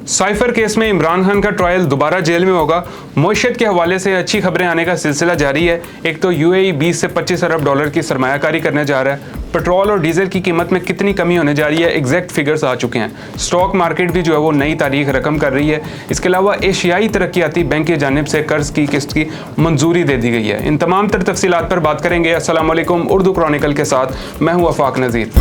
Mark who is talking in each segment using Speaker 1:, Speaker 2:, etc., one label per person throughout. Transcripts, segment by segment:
Speaker 1: Cipher case में इमरान खान का trial दोबारा जेल में होगा। मईशत के हवाले से अच्छी खबरें आने का सिलसिला जारी है। एक तो यूएई 20 से 25 अरब डॉलर की सरमायाकारी करने जा रहा है। पेट्रोल और डीजल की कीमत में कितनी कमी होने जा रही है, एग्जैक्ट फिगर्स आ चुके हैं। स्टॉक मार्केट भी जो है वो नई तारीख रकम कर रही है। इसके अलावा एशियाई तरक्याती बैंक की जानिब से कर्ज की किस्त की मंजूरी दे दी गई है। इन तमाम तर तफसीलात पर बात करेंगे। अस्सलाम वालेकुम, उर्दू क्रॉनिकल के साथ मैं हूँ आफाक नज़ीर।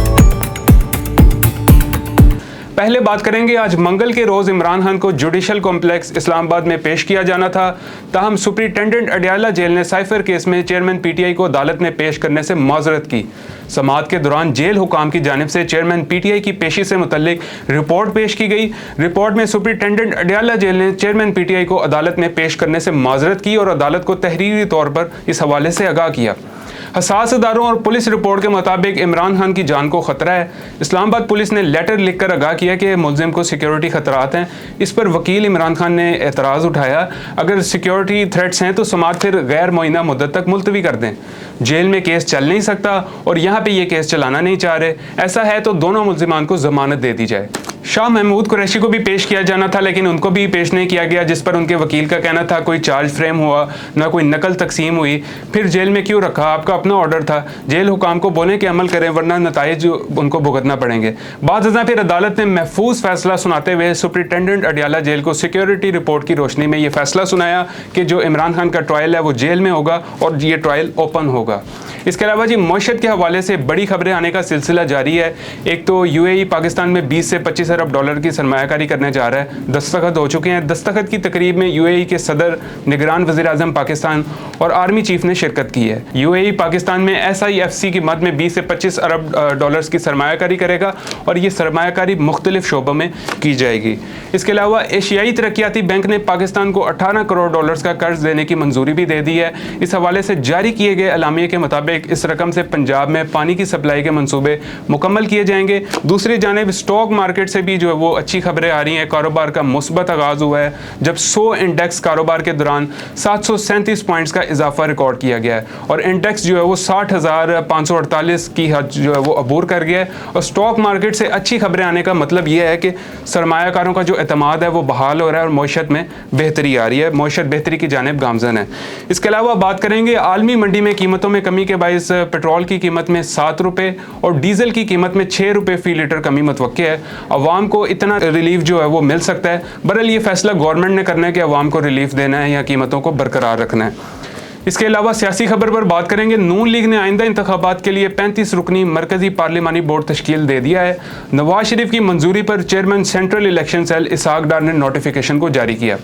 Speaker 1: पहले बात करेंगे, आज मंगल के रोज़ इमरान खान को जुडिशल कॉम्प्लेक्स इस्लामाबाद में पेश किया जाना था। ताहम सुप्रिटेंडेंट अडयाला जेल ने साइफर केस में चेयरमैन पीटीआई को अदालत में पेश करने से माजरत की। समाअत के दौरान जेल हुकाम की जानिब से चेयरमैन पीटीआई की पेशी से मुतल्लिक रिपोर्ट पेश की गई। रिपोर्ट में सुप्रिटेंडेंट अडयाला जेल ने चेयरमैन पीटीआई को अदालत में पेश करने से माजरत की और अदालत को तहरीरी तौर पर इस हवाले से आगाह किया। हसास इदारों और पुलिस रिपोर्ट के मुताबिक इमरान खान की जान को खतरा है। इस्लामाबाद पुलिस ने लेटर लिखकर आगाह किया कि मुलजिम को सिक्योरिटी खतरात हैं। इस पर वकील इमरान खान ने एतराज़ उठाया, अगर सिक्योरिटी थ्रेट्स हैं तो समाअत फिर गैर मुअय्यना मुद्दत तक मुलतवी कर दें। जेल में केस चल नहीं सकता और यहाँ पे ये केस चलाना नहीं चाह रहे। ऐसा है तो दोनों मुलजिमान को जमानत दे दी जाए। शाह महमूद कुरैशी को भी पेश किया जाना था, लेकिन उनको भी पेश नहीं किया गया, जिस पर उनके वकील का कहना था कोई चार्ज फ्रेम हुआ ना कोई नकल तकसीम हुई। फिर जेल में क्यों रखा, आपका अपना ऑर्डर था। जेल हुकाम को बोले कि अमल करें वरना नताइज उनको भुगतना पड़ेंगे। बाद फिर अदालत ने महफूज फैसला सुनाते हुए सुप्रिटेंडेंट अडयाला जेल को सिक्योरिटी रिपोर्ट की रोशनी में यह फैसला सुनाया कि जो इमरान खान का ट्रायल है वो जेल में होगा और ये ट्रायल ओपन होगा। इसके अलावा जी मईशत के हवाले से बड़ी खबरें आने का सिलसिला जारी है। एक तो यूएई पाकिस्तान में 20 से 25 अरब डॉलर की सरमायाकारी करने जा रहा है। दस्तखत हो चुके हैं। दस्तखत की तकरीब में यूएई के सदर, निगरान वज़ीर आज़म पाकिस्तान और आर्मी चीफ ने शिरकत की है। यूएई पाकिस्तान में SIFC की मद में 20 से 25 अरब डॉलर्स की सरमायाकारी करेगा और ये सरमायाकारी मुख्तलिफ शोबों में की जाएगी। इसके अलावा एशियाई तरक्याती बैंक ने पाकिस्तान को 18 करोड़ डॉलर्स का कर्ज देने की मंजूरी भी दे दी है। इस हवाले से जारी किए गए अलामिये के मुताबिक इस रकम से पंजाब में पानी की सप्लाई के मंसूबे मुकम्मल किए जाएंगे। दूसरी जानिब स्टॉक मार्केट से भी जो है वो अच्छी खबरें आ रही हैं। कारोबार का मुस्बत आगाज हुआ है, जब 100 इंडेक्स कारोबार के दौरान 737 पॉइंट्स का इजाफा रिकॉर्ड किया गया है और इंडेक्स जो है वो 60,548 की हद जो है वो अबूर कर गया है। और स्टॉक मार्केट से अच्छी खबरें आने का मतलब ये है कि सरमायाकारों का जो एतमाद है वो बहाल हो रहा है और मईशत में बेहतरी आ रही है। मईशत बेहतरी की जानिब गामजन है। इसके अलावा बात करेंगे, आलमी मंडी में कीमतों में कमी के बायस पेट्रोल की कीमत में 7 रुपये और डीजल की कीमत में 6 रुपये फी लीटर कमी मुतवक्के है। अवाम को इतना रिलीफ जो है वो मिल सकता है। बहरहाल ये फैसला गवर्नमेंट ने करना है कि अवाम को रिलीफ देना है या कीमतों को बरकरार रखना है। इसके अलावा सियासी खबर पर बात करेंगे, नून लीग ने आइंदा इंतखाबात के लिए 35 रुकनी मरकजी पार्लिमानी बोर्ड तश्कील दे दिया है। नवाज शरीफ की मंजूरी पर चेयरमैन सेंट्रल इलेक्शन सेल इसहाक डार ने नोटिफिकेशन को जारी किया।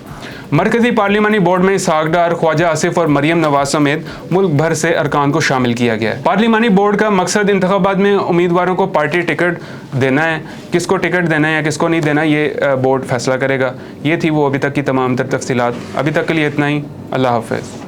Speaker 1: मरकजी पार्लिमानी बोर्ड में इसहाक डार, ख्वाजा आसिफ और मरियम नवाज समेत मुल्क भर से अरकान को शामिल किया गया है। पार्लिमानी बोर्ड का मकसद इंतखाबात में उम्मीदवारों को पार्टी टिकट देना है। किसको टिकट देना है या किसको नहीं देना, ये बोर्ड फैसला करेगा। ये थी वो अभी तक की तमाम तर तफसीलात। अभी तक के लिए इतना ही। अल्लाह हाफ़िज़।